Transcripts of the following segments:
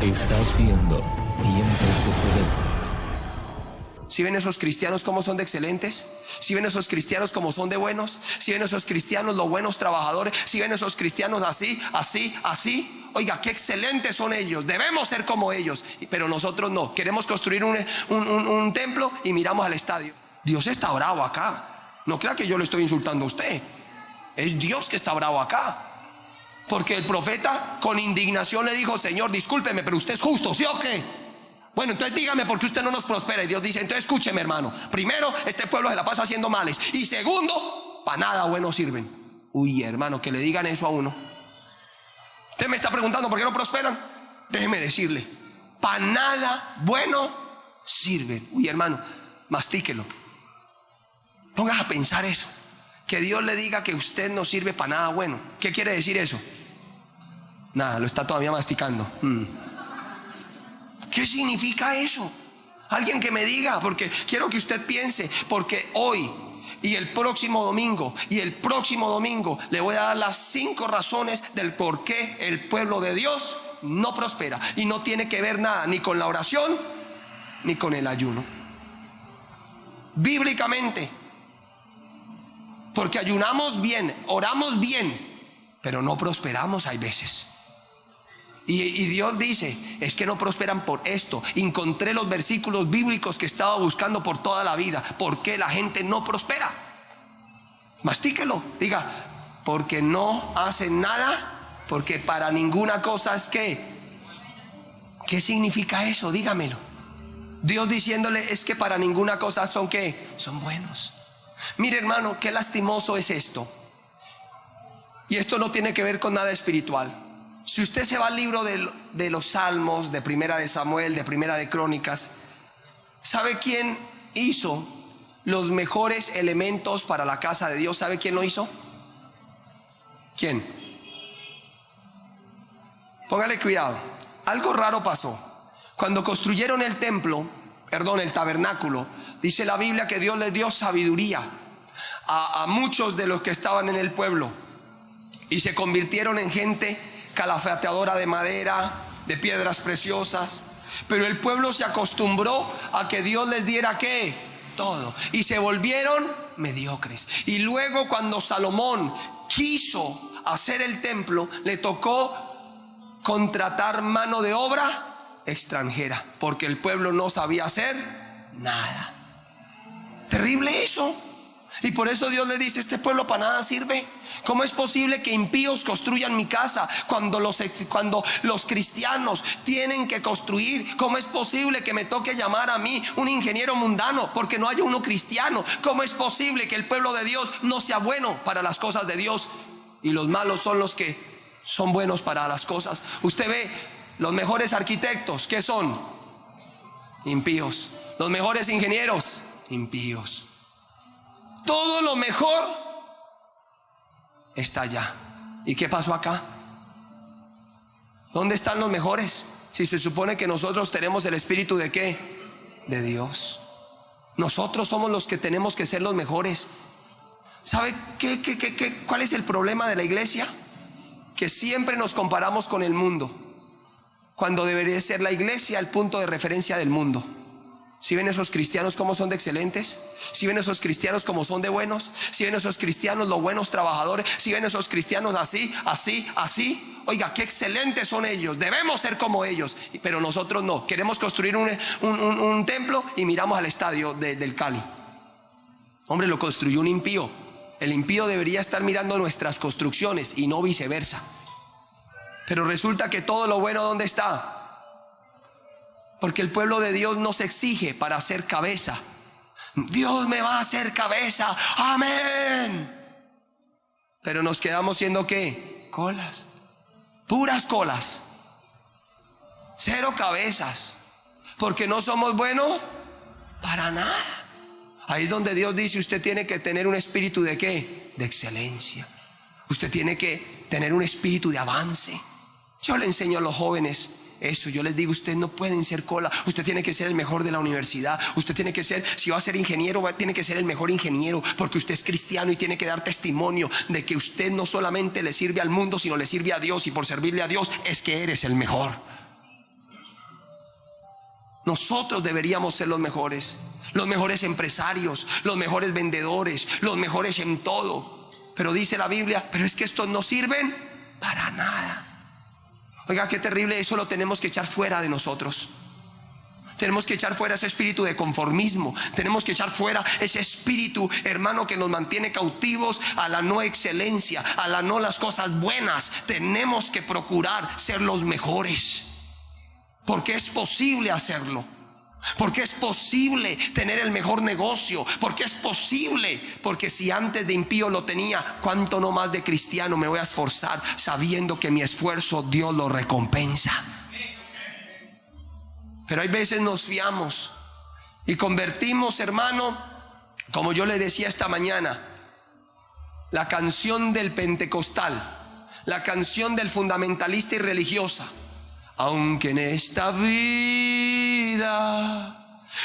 Estás viendo Tiempos de Poder. ¿Sí ven esos cristianos cómo son de excelentes? ¿Sí ven esos cristianos cómo son de buenos? ¿Sí ven esos cristianos los buenos trabajadores? ¿Sí ven esos cristianos así, así, así? Oiga, qué excelentes son ellos, debemos ser como ellos. Pero nosotros no, queremos construir un templo y miramos al estadio. Dios está bravo acá. No crea que yo le estoy insultando a usted. Es Dios que está bravo acá. Porque el profeta con indignación le dijo: Señor, discúlpeme, pero usted es justo, ¿sí o qué? Bueno, entonces dígame por qué usted no nos prospera. Y Dios dice: entonces escúcheme, hermano. Primero, este pueblo se la pasa haciendo males. Y segundo, para nada bueno sirven. Uy, hermano, que le digan eso a uno. Usted me está preguntando por qué no prosperan. Déjeme decirle: para nada bueno sirven. Uy, hermano, mastíquelo. Pongas a pensar eso. Que Dios le diga que usted no sirve para nada bueno. ¿Qué quiere decir eso? Nada, lo está todavía masticando. ¿Qué significa eso? Alguien que me diga, porque quiero que usted piense, porque hoy y el próximo domingo le voy a dar las 5 razones del por qué el pueblo de Dios no prospera. Y no tiene que ver nada ni con la oración ni con el ayuno. Bíblicamente, porque ayunamos bien, oramos bien, pero no prosperamos hay veces. Y Dios dice: es que no prosperan por esto. Encontré los versículos bíblicos que estaba buscando por toda la vida. ¿Por qué la gente no prospera? Mastíquelo, diga: porque no hacen nada, porque para ninguna cosa es que. ¿Qué significa eso? Dígamelo. Dios diciéndole: es que para ninguna cosa son ¿qué? Son buenos. Mire, hermano, qué lastimoso es esto. Y esto no tiene que ver con nada espiritual. Si usted se va al libro de los Salmos, de Primera de Samuel, de Primera de Crónicas, ¿sabe quién hizo los mejores elementos para la casa de Dios? ¿Sabe quién lo hizo? ¿Quién? Póngale cuidado. Algo raro pasó. Cuando construyeron el tabernáculo, dice la Biblia que Dios les dio sabiduría a muchos de los que estaban en el pueblo, y se convirtieron en gente calafeteadora de madera, de piedras preciosas. Pero el pueblo se acostumbró a que Dios les diera ¿qué? Todo, y se volvieron mediocres. Y luego, cuando Salomón quiso hacer el templo, le tocó contratar mano de obra extranjera, porque el pueblo no sabía hacer nada. Terrible eso. Y por eso Dios le dice: este pueblo para nada sirve. ¿Cómo es posible que impíos construyan mi casa cuando los cristianos tienen que construir? ¿Cómo es posible que me toque llamar a mí un ingeniero mundano porque no haya uno cristiano? ¿Cómo es posible que el pueblo de Dios no sea bueno para las cosas de Dios y los malos son los que son buenos para las cosas? Usted ve los mejores arquitectos, ¿qué son? Impíos. Los mejores ingenieros, impíos. Todo lo mejor está allá. ¿Y qué pasó acá? ¿Dónde están los mejores? Si se supone que nosotros tenemos el espíritu de ¿qué? De Dios. Nosotros somos los que tenemos que ser los mejores. ¿Sabe cuál es el problema de la iglesia? Que siempre nos comparamos con el mundo, cuando debería ser la iglesia el punto de referencia del mundo. ¿Sí ven esos cristianos cómo son de excelentes? ¿Sí ven esos cristianos cómo son de buenos? ¿Sí ven esos cristianos los buenos trabajadores? ¿Sí ven esos cristianos así, así, así? Oiga, qué excelentes son ellos, debemos ser como ellos. Pero nosotros no, queremos construir un templo y miramos al estadio del Cali. Hombre, lo construyó un impío. El impío debería estar mirando nuestras construcciones y no viceversa. Pero resulta que todo lo bueno, ¿dónde está? Porque el pueblo de Dios no se exige para ser cabeza. Dios me va a hacer cabeza, amén. Pero nos quedamos siendo ¿qué? Colas, puras colas, cero cabezas, porque no somos buenos para nada. Ahí es donde Dios dice: usted tiene que tener un espíritu de ¿qué? De excelencia. Usted tiene que tener un espíritu de avance. Yo le enseño a los jóvenes eso, yo les digo: ustedes no pueden ser cola, usted tiene que ser el mejor de la universidad, usted tiene que ser, si va a ser ingeniero, tiene que ser el mejor ingeniero, porque usted es cristiano y tiene que dar testimonio de que usted no solamente le sirve al mundo, sino le sirve a Dios, y por servirle a Dios es que eres el mejor. Nosotros deberíamos ser los mejores empresarios, los mejores vendedores, los mejores en todo. Pero dice la Biblia, pero es que estos no sirven para nada. Oiga, qué terrible, eso lo tenemos que echar fuera de nosotros. Tenemos que echar fuera ese espíritu de conformismo. Tenemos que echar fuera ese espíritu, hermano, que nos mantiene cautivos a la no excelencia, a la no las cosas buenas. Tenemos que procurar ser los mejores, porque es posible hacerlo. Porque es posible tener el mejor negocio. Porque es posible. Porque si antes de impío lo tenía, cuánto no más de cristiano me voy a esforzar, sabiendo que mi esfuerzo Dios lo recompensa. Pero hay veces nos fiamos y convertimos, hermano, como yo le decía esta mañana, la canción del pentecostal, la canción del fundamentalista y religiosa. Aunque en esta vida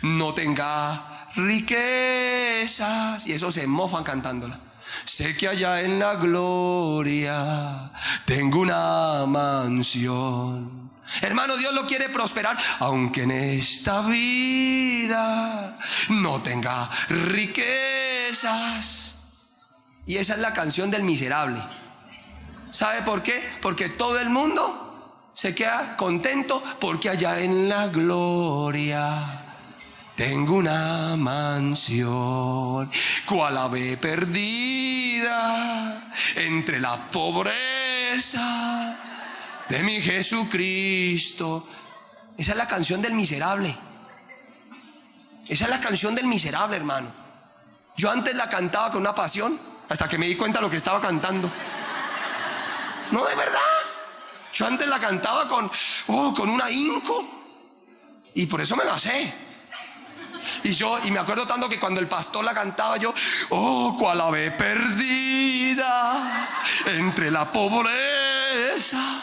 no tenga riquezas, y eso se mofan cantándola. Sé que allá en la gloria tengo una mansión. Hermano, Dios lo quiere prosperar, aunque en esta vida no tenga riquezas. Y esa es la canción del miserable. ¿Sabe por qué? Porque todo el mundo se queda contento porque allá en la gloria tengo una mansión, cual ave perdida entre la pobreza de mi Jesucristo. Esa es la canción del miserable. Esa es la canción del miserable, hermano. Yo antes la cantaba con una pasión, hasta que me di cuenta de lo que estaba cantando. No, de verdad. Yo antes la cantaba con un ahínco, y por eso me la sé. Y me acuerdo tanto que cuando el pastor la cantaba, yo, cual ave perdida entre la pobreza,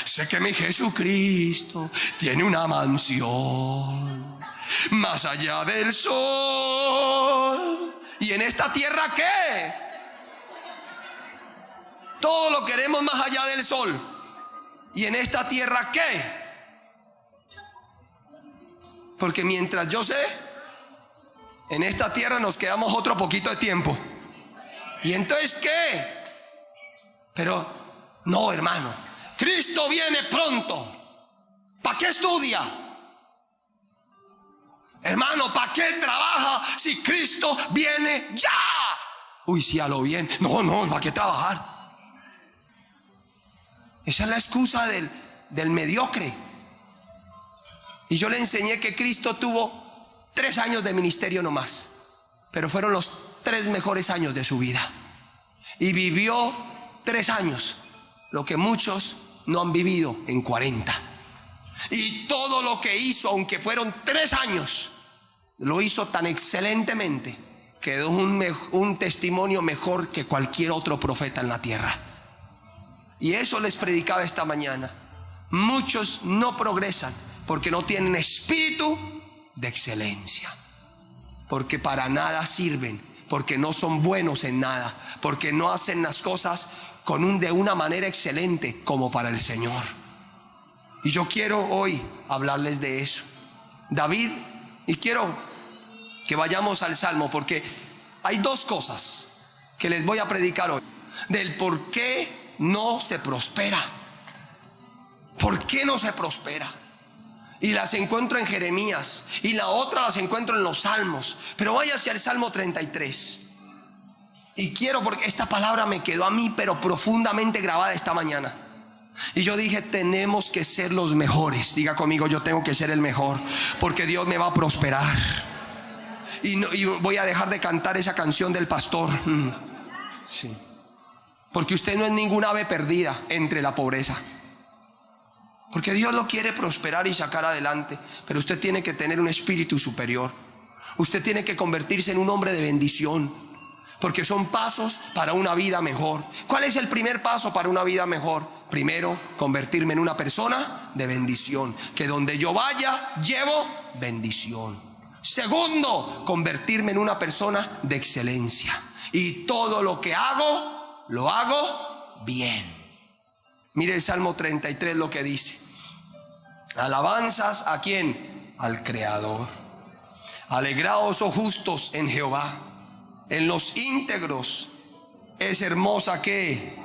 sé que mi Jesucristo tiene una mansión más allá del sol. ¿Y en esta tierra qué? Todo lo queremos más allá del sol. ¿Y en esta tierra qué? Porque mientras yo sé, en esta tierra nos quedamos otro poquito de tiempo. ¿Y entonces qué? Pero no, hermano, Cristo viene pronto. ¿Para qué estudia? Hermano, ¿para qué trabaja si Cristo viene ya? Uy, sí, a lo bien. No, ¿para qué trabajar? Esa es la excusa del mediocre. Y yo le enseñé que Cristo tuvo 3 años de ministerio nomás, pero fueron los 3 mejores años de su vida. Y vivió 3 años, lo que muchos no han vivido en 40. Y todo lo que hizo, aunque fueron 3 años, lo hizo tan excelentemente, quedó un testimonio mejor que cualquier otro profeta en la tierra. Y eso les predicaba esta mañana. Muchos no progresan porque no tienen espíritu de excelencia, porque para nada sirven, porque no son buenos en nada, porque no hacen las cosas de una manera excelente como para el Señor. Y yo quiero hoy hablarles de eso. David, y quiero que vayamos al Salmo, porque hay 2 cosas que les voy a predicar hoy, del por qué no se prospera. ¿Por qué no se prospera? Y las encuentro en Jeremías, y la otra las encuentro en los Salmos. Pero vaya hacia el Salmo 33. Y quiero, porque esta palabra me quedó a mí pero profundamente grabada esta mañana. Y yo dije, tenemos que ser los mejores. Diga conmigo, yo tengo que ser el mejor, porque Dios me va a prosperar. Y voy a dejar de cantar esa canción del pastor. Sí. Porque usted no es ninguna ave perdida entre la pobreza. Porque Dios lo quiere prosperar y sacar adelante. Pero usted tiene que tener un espíritu superior. Usted tiene que convertirse en un hombre de bendición. Porque son pasos para una vida mejor. ¿Cuál es el primer paso para una vida mejor? Primero, convertirme en una persona de bendición. Que donde yo vaya, llevo bendición. Segundo, convertirme en una persona de excelencia. Y todo lo que hago, lo hago bien. Mire el Salmo 33 lo que dice. Alabanzas, ¿a quién? Al Creador. Alegraos, oh justos, en Jehová, en los íntegros es hermosa que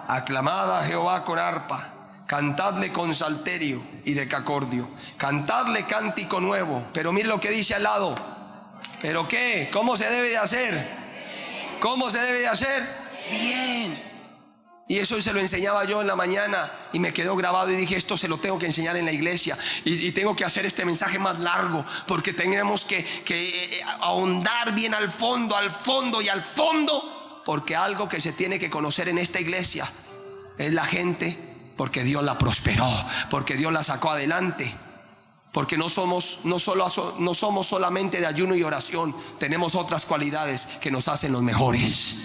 aclamad a Jehová con arpa, cantadle con salterio y decacordio, cantadle cántico nuevo. Pero mire lo que dice al lado. ¿Pero qué? ¿Cómo se debe de hacer? ¿Cómo se debe de hacer? Bien. Y eso se lo enseñaba yo en la mañana y me quedó grabado y dije, esto se lo tengo que enseñar en la iglesia y tengo que hacer este mensaje más largo porque tenemos que ahondar bien al fondo y al fondo, porque algo que se tiene que conocer en esta iglesia es la gente, porque Dios la prosperó, porque Dios la sacó adelante, porque no somos solamente de ayuno y oración, tenemos otras cualidades que nos hacen los mejores.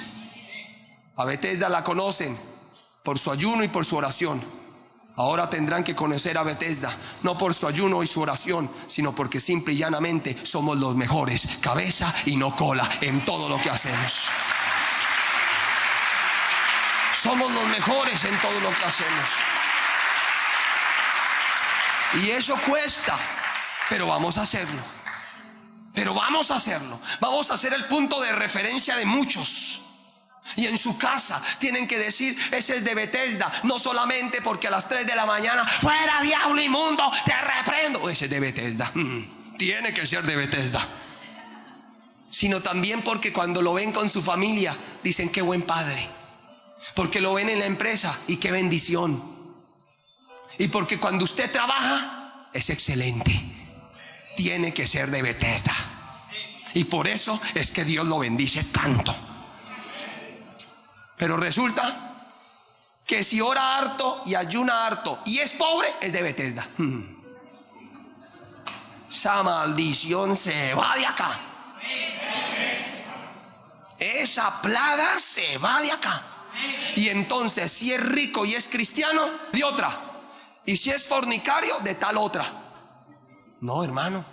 A Bethesda la conocen por su ayuno y por su oración. Ahora tendrán que conocer a Bethesda no por su ayuno y su oración, sino porque simple y llanamente somos los mejores, cabeza y no cola en todo lo que hacemos. Somos los mejores en todo lo que hacemos. Y eso cuesta, pero vamos a hacerlo. Pero vamos a hacerlo. Vamos a ser el punto de referencia de muchos. Y en su casa tienen que decir, ese es de Bethesda, no solamente porque a las 3 de la mañana, fuera diablo inmundo, te reprendo, ese es de Bethesda, tiene que ser de Bethesda, sino también porque cuando lo ven con su familia dicen qué buen padre, porque lo ven en la empresa y qué bendición, y porque cuando usted trabaja es excelente, tiene que ser de Bethesda. Y por eso es que Dios lo bendice tanto. Pero resulta que si ora harto y ayuna harto y es pobre, es de Bethesda. Esa maldición se va de acá. Esa plaga se va de acá. Y entonces si es rico y es cristiano, de otra. Y si es fornicario, de tal otra. No, hermano,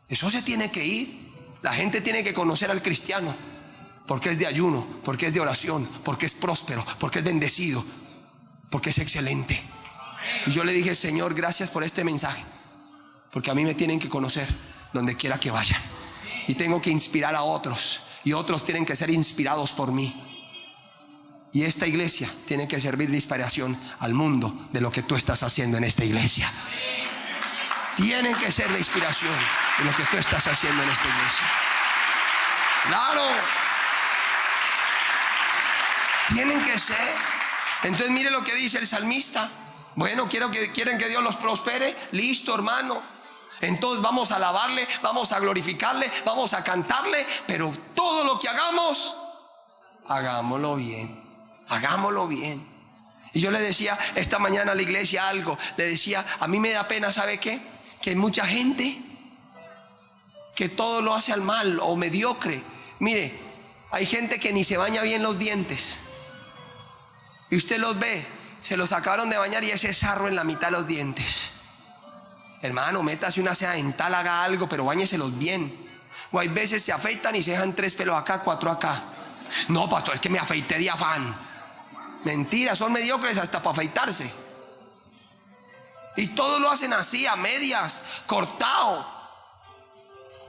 eso se tiene que ir. La gente tiene que conocer al cristiano, porque es de ayuno, porque es de oración, porque es próspero, porque es bendecido, porque es excelente. Y yo le dije, Señor, gracias por este mensaje, porque a mí me tienen que conocer donde quiera que vayan, y tengo que inspirar a otros, y otros tienen que ser inspirados por mí. Y esta iglesia tiene que servir de inspiración al mundo de lo que tú estás haciendo en esta iglesia. Tienen que ser de inspiración de lo que tú estás haciendo en esta iglesia. Claro. Tienen que ser. Entonces mire lo que dice el salmista. Bueno, quieren que Dios los prospere. Listo, hermano. Entonces vamos a alabarle, vamos a glorificarle, vamos a cantarle, pero todo lo que hagamos, hagámoslo bien. Hagámoslo bien. Y yo le decía esta mañana a la iglesia algo. Le decía, a mí me da pena, ¿sabe qué? Que hay mucha gente que todo lo hace al mal o mediocre. Mire, hay gente que ni se baña bien los dientes. Y usted los ve, se los sacaron de bañar y ese sarro en la mitad de los dientes. Hermano, métase una seda dental, haga algo, pero báñeselos bien. O hay veces se afeitan y se dejan 3 pelos acá, 4 acá. No, pastor, es que me afeité de afán. Mentira, son mediocres hasta para afeitarse. Y todos lo hacen así, a medias, cortado.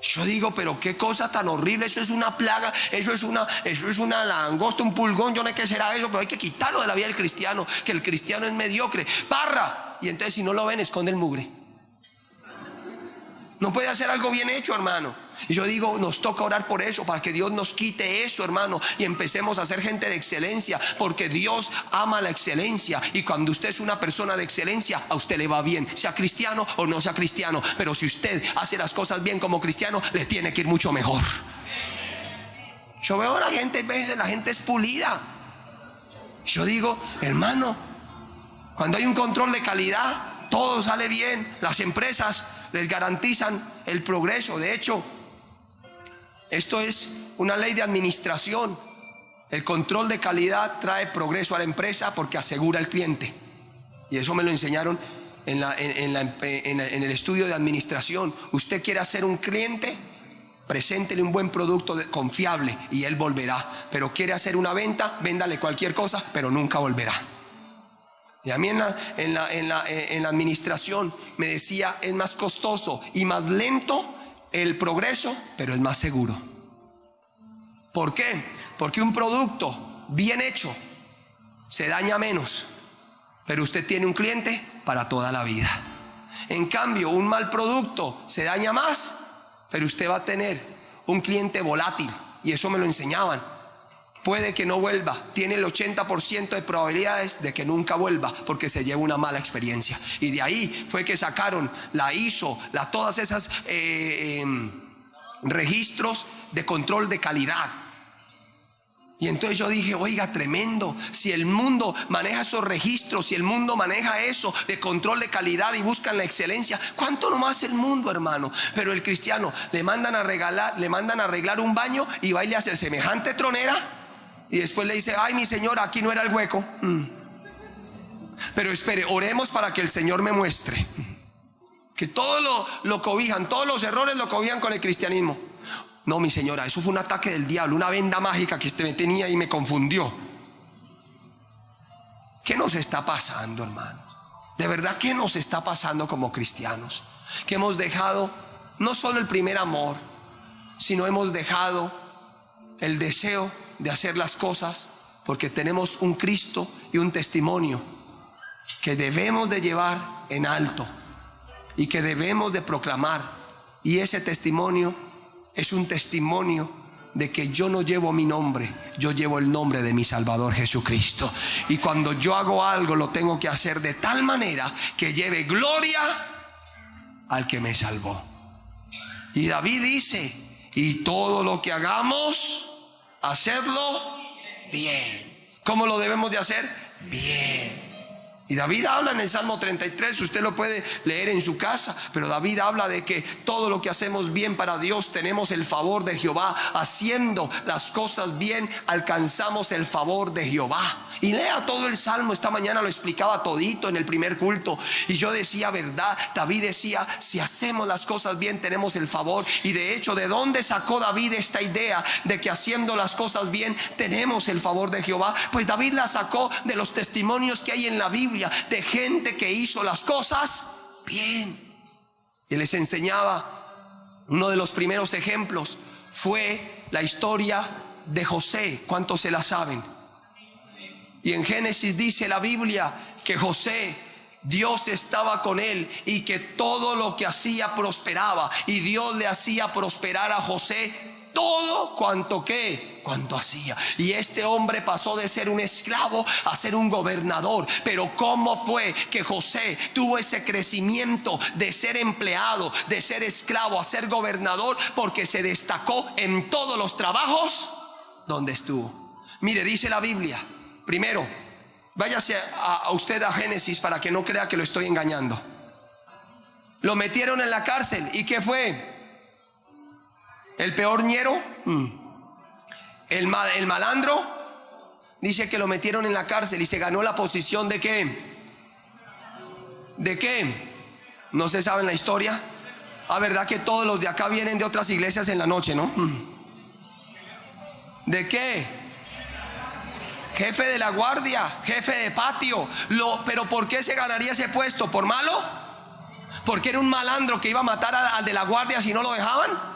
Yo digo, pero qué cosa tan horrible, eso es una plaga, eso es una langosta, un pulgón, yo no sé qué será eso, pero hay que quitarlo de la vida del cristiano, que el cristiano es mediocre, parra, y entonces si no lo ven, esconde el mugre. No puede hacer algo bien hecho, hermano. Y yo digo, nos toca orar por eso, para que Dios nos quite eso, hermano, y empecemos a ser gente de excelencia, porque Dios ama la excelencia, y cuando usted es una persona de excelencia, a usted le va bien, sea cristiano o no sea cristiano, pero si usted hace las cosas bien como cristiano, le tiene que ir mucho mejor. Yo veo a la gente, la gente es pulida. Yo digo, hermano, cuando hay un control de calidad, todo sale bien, las empresas les garantizan el progreso. De hecho, esto es una ley de administración. El control de calidad trae progreso a la empresa porque asegura al cliente. Y eso me lo enseñaron en el estudio de administración. Usted quiere hacer un cliente, preséntele un buen producto confiable y él volverá. Pero quiere hacer una venta, véndale cualquier cosa, pero nunca volverá. Y a mí en la administración me decía, es más costoso y más lento el progreso, pero es más seguro. ¿Por qué? Porque un producto bien hecho se daña menos, pero usted tiene un cliente para toda la vida. En cambio, un mal producto se daña más, pero usted va a tener un cliente volátil, y eso me lo enseñaban. Puede que no vuelva, tiene el 80% de probabilidades de que nunca vuelva, porque se lleva una mala experiencia. Y de ahí fue que sacaron la ISO, todas esas registros de control de calidad. Y entonces yo dije, oiga, tremendo, si el mundo maneja esos registros, si el mundo maneja eso de control de calidad y buscan la excelencia, ¿cuánto no más el mundo, hermano? Pero el cristiano le mandan a arreglar un baño y va y le hace semejante tronera, y después le dice, ay, mi señora, aquí no era el hueco. Pero espere, oremos para que el Señor me muestre. Que todo lo cobijan, todos los errores lo cobijan con el cristianismo. No, mi señora, eso fue un ataque del diablo, una venda mágica que usted me tenía y me confundió. ¿Qué nos está pasando, hermano? De verdad, ¿qué nos está pasando como cristianos? Que hemos dejado no solo el primer amor, sino hemos dejado el deseo de hacer las cosas, porque tenemos un Cristo y un testimonio que debemos de llevar en alto y que debemos de proclamar. Y ese testimonio es un testimonio de que yo no llevo mi nombre, yo llevo el nombre de mi Salvador Jesucristo. Y cuando yo hago algo, lo tengo que hacer de tal manera que lleve gloria al que me salvó. Y David dice, y todo lo que hagamos, hacedlo bien. ¿Cómo lo debemos de hacer? Bien. Y David habla en el Salmo 33, usted lo puede leer en su casa, pero David habla de que todo lo que hacemos bien para Dios, tenemos el favor de Jehová. Haciendo las cosas bien, alcanzamos el favor de Jehová. Y lea todo el Salmo, esta mañana lo explicaba todito en el primer culto, y yo decía, verdad, David decía, si hacemos las cosas bien, tenemos el favor. Y de hecho, ¿de dónde sacó David esta idea de que haciendo las cosas bien, tenemos el favor de Jehová? Pues David la sacó de los testimonios que hay en la Biblia, de gente que hizo las cosas bien. Y les enseñaba, uno de los primeros ejemplos fue la historia de José. ¿Cuántos se la saben? Y en Génesis dice la Biblia que José, Dios estaba con él y que todo lo que hacía prosperaba, y Dios le hacía prosperar a José todo cuanto hacía. Y este hombre pasó de ser un esclavo a ser un gobernador. Pero ¿cómo fue que José tuvo ese crecimiento de ser empleado, de ser esclavo a ser gobernador? Porque se destacó en todos los trabajos donde estuvo. Mire, dice la Biblia, primero, váyase a usted a Génesis para que no crea que lo estoy engañando. Lo metieron en la cárcel. ¿Y qué fue? El peor ñero, el malandro. Dice que lo metieron en la cárcel y se ganó la posición de ¿qué? ¿De qué? No se sabe en la historia. Verdad que todos los de acá vienen de otras iglesias en la noche, ¿no? ¿De qué? Jefe de la guardia, jefe de patio. Pero ¿por qué se ganaría ese puesto? ¿Por malo? ¿Porque era un malandro que iba a matar al de la guardia si no lo dejaban?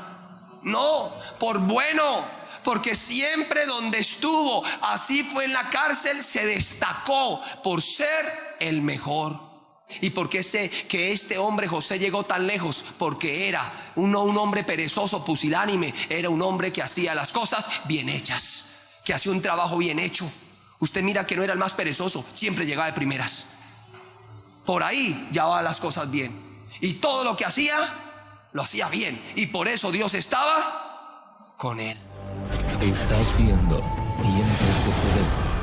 No, por bueno, porque siempre donde estuvo, así fue en la cárcel, se destacó por ser el mejor. ¿Y por qué sé que este hombre José llegó tan lejos? Porque era un hombre perezoso, pusilánime. Era un hombre que hacía las cosas bien hechas, que hacía un trabajo bien hecho. Usted mira que no era el más perezoso, siempre llegaba de primeras. Por ahí llevaba las cosas bien, y todo lo que hacía, lo hacía bien, y por eso Dios estaba con él. Estás viendo Tiempos de Poder.